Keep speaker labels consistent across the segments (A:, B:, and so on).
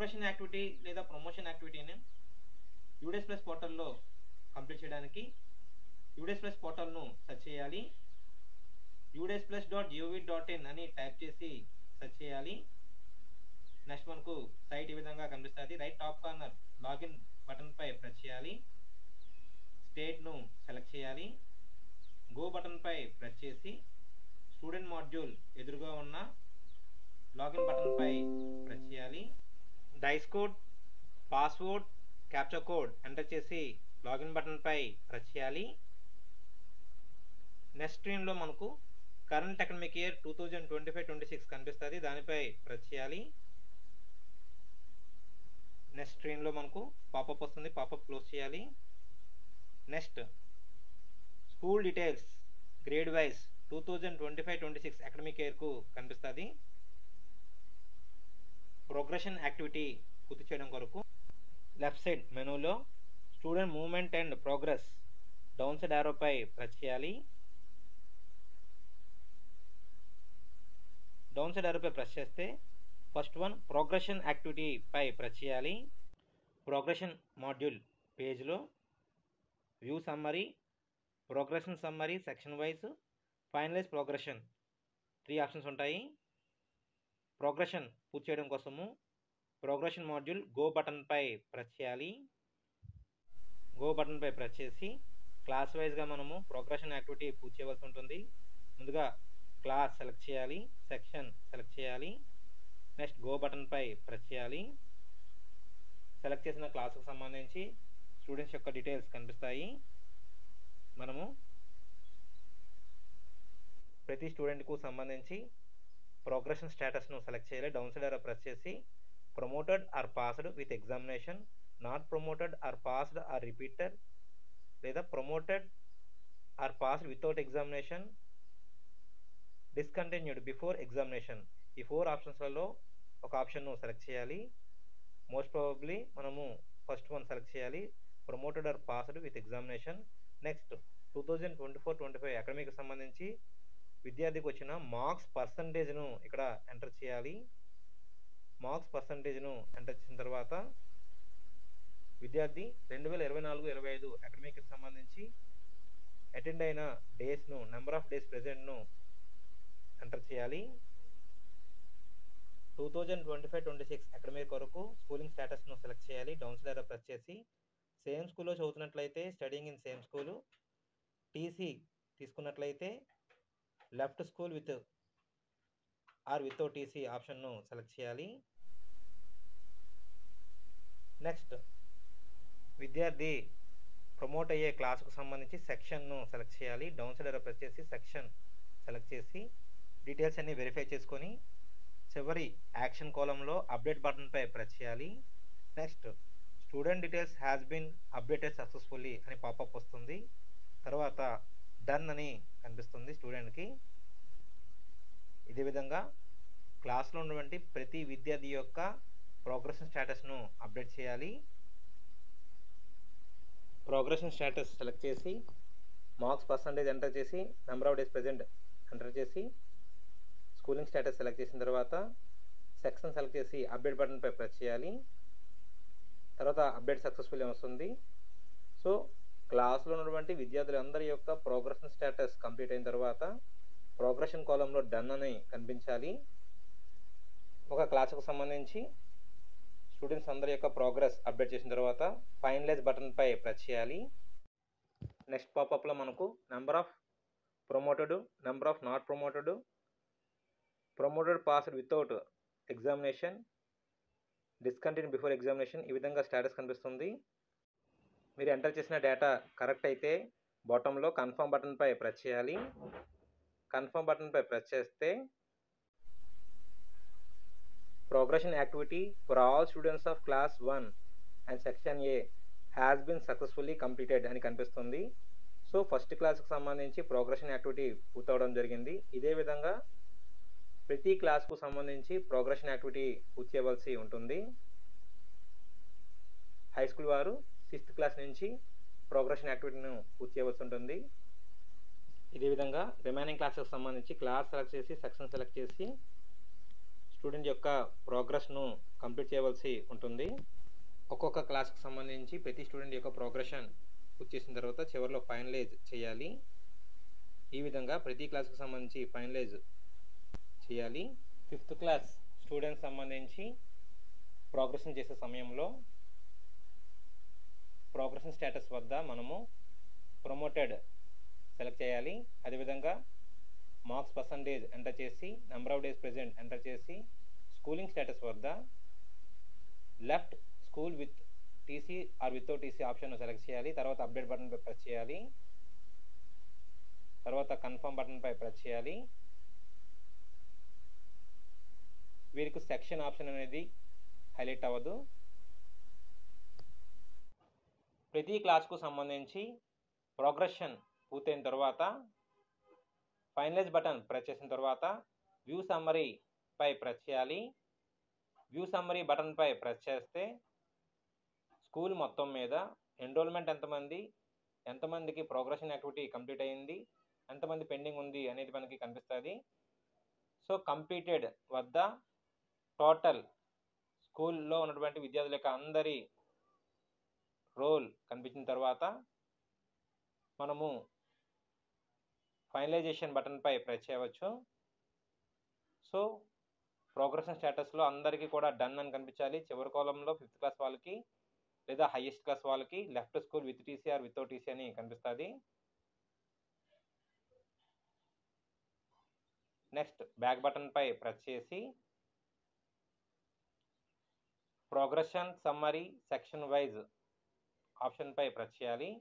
A: Progression activity లేదా promotion యాక్టివిటీని UDISE plus పోర్టల్లో complete చేయడానికి యూడేస్ ప్లస్ పోర్టల్ను సెర్చ్ చేయాలి. udaysplus.gov.in అని టైప్ చేసి సెర్చ్ చేయాలి. నెక్స్ట్ మనకు సైట్ ఈ విధంగా కనిపిస్తుంది. Right top corner login button పై ప్రెస్ చేయాలి. స్టేట్ను సెలెక్ట్ చేయాలి. గో బటన్ పై ప్రెస్ చేసి స్టూడెంట్ మాడ్యూల్ ఎదురుగా ఉన్న లాగిన్ బటన్ పై ప్రెస్ చేయాలి. DISE code, password, captcha code enter చేసి లాగిన్ బటన్ పై ప్రెస్ చేయాలి. నెక్స్ట్ స్క్రీన్లో మనకు కరెంట్ అకాడమిక్ ఇయర్ 2025-26 కనిపిస్తుంది. దానిపై ప్రెస్ చేయాలి. నెక్స్ట్ స్క్రీన్లో మనకు పాపప్ వస్తుంది. పాపప్ క్లోజ్ చేయాలి. Next school details grade wise 2025-26 academic ఇయర్కు కనిపిస్తుంది. ప్రోగ్రెషన్ యాక్టివిటీ పూర్తి చేయడం కొరకు లెఫ్ట్ సైడ్ మెనూలో student movement and progress down side యారోపై ప్రెస్ చేయాలి. డౌన్ సైడ్ యారోపై ప్రెస్ చేస్తే ఫస్ట్ వన్ ప్రోగ్రెషన్ యాక్టివిటీ పై ప్రెస్ చేయాలి. ప్రోగ్రెషన్ మాడ్యూల్ పేజ్లో view summary, progression summary, section wise, finalise progression 3 options ఉంటాయి. ప్రోగ్రెషన్ పూర్తి చేయడం కోసము ప్రోగ్రెషన్ మాడ్యూల్ గో బటన్ పై ప్రెస్ చేయాలి. గో బటన్ పై ప్రెస్ చేసి క్లాస్ వైజ్గా మనము ప్రోగ్రెషన్ యాక్టివిటీ పూర్తి చేయవలసి ఉంటుంది. ముందుగా క్లాస్ సెలెక్ట్ చేయాలి, సెక్షన్ సెలెక్ట్ చేయాలి. నెక్స్ట్ గో బటన్ పై ప్రెస్ చేయాలి. సెలెక్ట్ చేసిన క్లాసుకు సంబంధించి స్టూడెంట్స్ యొక్క డీటెయిల్స్ కనిపిస్తాయి. మనము ప్రతి స్టూడెంట్కు సంబంధించి ప్రోగ్రెషన్ స్టేటస్ను సెలెక్ట్ చేయాలి. డౌన్ సైడ్ యారో ప్రెస్ చేసి promoted or passed with examination, not promoted or passed or repeated, లేదా promoted or passed without examination, discontinued before examination. ఈ 4 ఆప్షన్స్లలో ఒక ఆప్షన్ను సెలెక్ట్ చేయాలి. మోస్ట్ ప్రాబబ్లీ మనము ఫస్ట్ వన్ సెలెక్ట్ చేయాలి, promoted or passed with examination. Next 2024-25 అకాడమీకి సంబంధించి విద్యార్థికి వచ్చిన మార్క్స్ పర్సంటేజ్ను ఇక్కడ ఎంటర్ చేయాలి. మార్క్స్ పర్సంటేజ్ను ఎంటర్ చేసిన తర్వాత విద్యార్థి 2024-25 అకాడమీకి సంబంధించి అటెండ్ అయిన డేస్ను, నెంబర్ ఆఫ్ డేస్ ప్రెజెంట్ను ఎంటర్ చేయాలి. 2025-26 అకాడమీ కొరకు స్కూలింగ్ స్టేటస్ను సెలెక్ట్ చేయాలి. డౌన్ సైడ్ యారో ప్రెస్ చేసి సేమ్ స్కూల్లో చదువుతున్నట్లయితే studying in same school, TC తీసుకున్నట్లయితే left school with or without TC ఆప్షన్ను సెలెక్ట్ చేయాలి. నెక్స్ట్ విద్యార్థి ప్రమోట్ అయ్యే క్లాసుకు సంబంధించి సెక్షన్ను సెలెక్ట్ చేయాలి. డౌన్ సైడ్ యారో ప్రెస్ చేసి సెక్షన్ సెలెక్ట్ చేసి డీటెయిల్స్ అన్ని వెరిఫై చేసుకొని చివరి యాక్షన్ కాలంలో అప్డేట్ బటన్ పై ప్రెస్ చేయాలి. Next student details has been updated successfully అని పాపప్ వస్తుంది. తర్వాత డన్ అని కనిపిస్తుంది స్టూడెంట్కి. ఇదే విధంగా క్లాస్లో ఉన్నటువంటి ప్రతి విద్యార్థి యొక్క ప్రోగ్రెషన్ స్టేటస్ను అప్డేట్ చేయాలి. ప్రోగ్రెషన్ స్టేటస్ సెలెక్ట్ చేసి మార్క్స్ పర్సంటేజ్ ఎంటర్ చేసి number of days present enter చేసి స్కూలింగ్ స్టేటస్ సెలెక్ట్ చేసిన తర్వాత సెక్షన్ సెలెక్ట్ చేసి అప్డేట్ బటన్ పై ప్రెస్ చేయాలి. తర్వాత అప్డేట్ సక్సెస్ఫుల్ వస్తుంది. సో క్లాస్లో ఉన్నటువంటి విద్యార్థులందరి యొక్క ప్రోగ్రెషన్ స్టేటస్ కంప్లీట్ అయిన తర్వాత ప్రోగ్రెషన్ కాలంలో డన్ అని కనిపించాలి. ఒక క్లాసుకు సంబంధించి స్టూడెంట్స్ అందరి యొక్క ప్రోగ్రెస్ అప్డేట్ చేసిన తర్వాత ఫైనలైజ్ బటన్ పై ప్రెస్ చేయాలి. నెక్స్ట్ పాపప్లో మనకు number of promoted, number of not promoted, promoted passed without examination, discontinue before examination, ఈ విధంగా స్టేటస్ కనిపిస్తుంది. మీరు ఎంటర్ చేసిన డేటా కరెక్ట్ అయితే బాటంలో కన్ఫర్మ్ బటన్ పై ప్రెస్ చేయాలి. కన్ఫర్మ్ బటన్ పై ప్రెస్ చేస్తే progression activity for all students of class 1 and section A has been successfully completed అని కనిపిస్తుంది. సో ఫస్ట్ క్లాస్కి సంబంధించి ప్రోగ్రెషన్ యాక్టివిటీ పూర్తవడం జరిగింది. ఇదే విధంగా ప్రతి క్లాస్కు సంబంధించి ప్రోగ్రెషన్ యాక్టివిటీ పూర్తి చేయవలసి ఉంటుంది. హై స్కూల్ వారు 6th క్లాస్ నుంచి ప్రోగ్రెషన్ యాక్టివిటీను పూర్తి చేయవలసి ఉంటుంది. ఇదే విధంగా రిమైనింగ్ క్లాసెస్ సంబంధించి క్లాస్ సెలెక్ట్ చేసి సెక్షన్ సెలెక్ట్ చేసి స్టూడెంట్ యొక్క ప్రోగ్రెస్ను కంప్లీట్ చేయవలసి ఉంటుంది. ఒక్కొక్క క్లాస్కి సంబంధించి ప్రతి స్టూడెంట్ యొక్క ప్రోగ్రెషన్ పూర్తి చేసిన తర్వాత చివరిలో ఫైనలైజ్ చేయాలి. ఈ విధంగా ప్రతి క్లాస్కి సంబంధించి ఫైనలైజ్ చేయాలి. 5th క్లాస్ స్టూడెంట్స్ సంబంధించి ప్రోగ్రెషన్ చేసే సమయంలో ప్రోగ్రెషన్ స్టేటస్ వద్ద మనము ప్రమోటెడ్ సెలెక్ట్ చేయాలి. అదేవిధంగా మార్క్స్ పర్సంటేజ్ ఎంటర్ చేసి number of days present enter చేసి స్కూలింగ్ స్టేటస్ వద్ద left school with TC or without TC option select చేయాలి. తర్వాత అప్డేట్ బటన్ పై ప్రెస్ చేయాలి. తర్వాత కన్ఫర్మ్ బటన్ పై ప్రెస్ చేయాలి. వీరికి సెక్షన్ ఆప్షన్ అనేది హైలైట్ అవ్వదు. ప్రతి క్లాస్కు సంబంధించి ప్రోగ్రెషన్ పూర్తయిన తర్వాత ఫైనలైజ్ బటన్ ప్రెస్ చేసిన తర్వాత వ్యూ సమ్మరీ పై ప్రెస్ చేయాలి. వ్యూ సమ్మరీ బటన్ పై ప్రెస్ చేస్తే స్కూల్ మొత్తం మీద ఎన్రోల్మెంట్ ఎంతమందికి ప్రోగ్రెషన్ యాక్టివిటీ కంప్లీట్ అయ్యింది, ఎంతమంది పెండింగ్ ఉంది అనేది మనకి కనిపిస్తుంది. సో కంప్లీటెడ్ వద్ద టోటల్ స్కూల్లో ఉన్నటువంటి విద్యార్థుల యొక్క అందరి రోల్ కనిపించిన తర్వాత మనము ఫైనలైజేషన్ బటన్ పై ప్రెస్ చేయవచ్చు. సో ప్రోగ్రెషన్ స్టేటస్లో అందరికీ కూడా డన్ అని కనిపించాలి. చివరి కాలంలో 5th క్లాస్ వాళ్ళకి లేదా హైయెస్ట్ క్లాస్ వాళ్ళకి left school with TC or without TC అని కనిపిస్తుంది. నెక్స్ట్ బ్యాక్ బటన్ పై ప్రెస్ చేసి progression summary section wise option పై ప్రెస్ చేయాలి.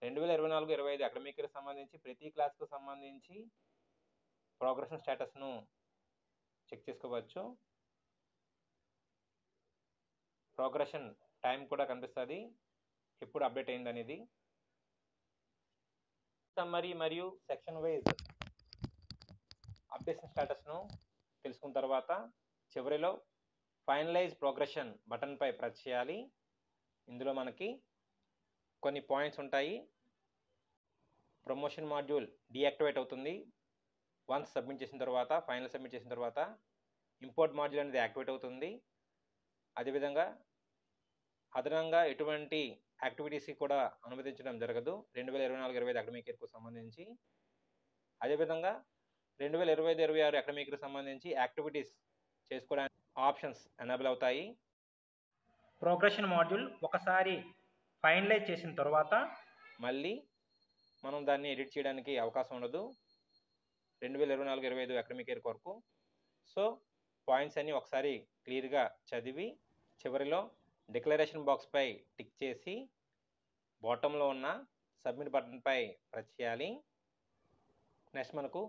A: 2024-25 అకాడమిక్ ఇయర్ సంబంధించి ప్రతి క్లాస్కు సంబంధించి ప్రోగ్రెషన్ స్టేటస్ను చెక్ చేసుకోవచ్చు. ప్రోగ్రెషన్ టైం కూడా కనిపిస్తుంది, ఎప్పుడు అప్డేట్ అయింది అనేది. సమ్మరీ మరియు సెక్షన్ వైజ్ అప్డేషన్ స్టేటస్ను తెలుసుకున్న తర్వాత చివరిలో ఫైనలైజ్ ప్రోగ్రెషన్ బటన్ పై ప్రెస్ చేయాలి. ఇందులో మనకి కొన్ని పాయింట్స్ ఉంటాయి. ప్రమోషన్ మాడ్యూల్ డీయాక్టివేట్ అవుతుంది వన్స్ సబ్మిట్ చేసిన తర్వాత, ఫైనల్ సబ్మిట్ చేసిన తర్వాత. ఇంపోర్ట్ మాడ్యూల్ అనేది యాక్టివేట్ అవుతుంది. అదేవిధంగా అదనంగా ఎటువంటి యాక్టివిటీస్కి కూడా అనుమతించడం జరగదు 2024-25 అకాడమిక్ ఇయర్కు సంబంధించి. అదేవిధంగా 2025-26 అకాడమిక్ ఇయర్కి సంబంధించి యాక్టివిటీస్ చేసుకోవడానికి ఆప్షన్స్ ఎనేబుల్ అవుతాయి. ప్రోగ్రెషన్ మాడ్యూల్ ఒకసారి ఫైనలైజ్ చేసిన తర్వాత మళ్ళీ మనం దాన్ని ఎడిట్ చేయడానికి అవకాశం ఉండదు 2024-25 అకాడమిక్ ఇయర్ వరకు. సో పాయింట్స్ అన్నీ ఒకసారి క్లియర్గా చదివి చివరిలో డిక్లరేషన్ బాక్స్ పై టిక్ చేసి బాటంలో ఉన్న సబ్మిట్ బటన్ పై ప్రెస్ చేయాలి. నెక్స్ట్ మనకు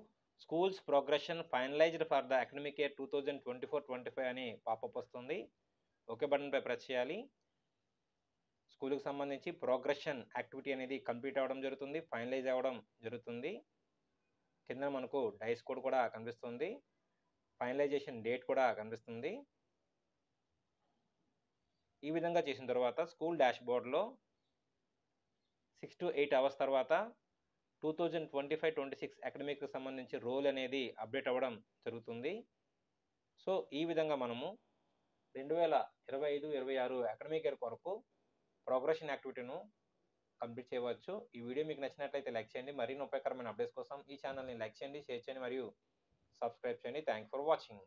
A: schools progression finalised for the academic year 2024-25 అని పాపప్ వస్తుంది. ఓకే బటన్ పై ప్రెస్ చేయాలి. స్కూల్కి సంబంధించి ప్రోగ్రెషన్ యాక్టివిటీ అనేది కంప్లీట్ అవ్వడం జరుగుతుంది, ఫైనలైజ్ అవ్వడం జరుగుతుంది. కింద మనకు డైస్ కోడ్ కూడా కనిపిస్తుంది, ఫైనలైజేషన్ డేట్ కూడా కనిపిస్తుంది. ఈ విధంగా చేసిన తర్వాత స్కూల్ డాష్ బోర్డ్లో 6 to 8 అవర్స్ తర్వాత 2025-26 అకాడమిక్కి సంబంధించి రోల్ అనేది అప్డేట్ అవ్వడం జరుగుతుంది. సో ఈ విధంగా మనము 2025-26 అకాడమిక్ ఇయర్ కొరకు ప్రోగ్రెషన్ యాక్టివిటీను కంప్లీట్ చేయవచ్చు. ఈ వీడియో మీకు నచ్చినట్లయితే లైక్ చేయండి. మరిన్ని ఉపయోగకరమైన అప్డేట్స్ కోసం ఈ ఛానల్ని లైక్ చేయండి, షేర్ చేయండి మరియు సబ్స్క్రైబ్ చేయండి. Thanks for watching.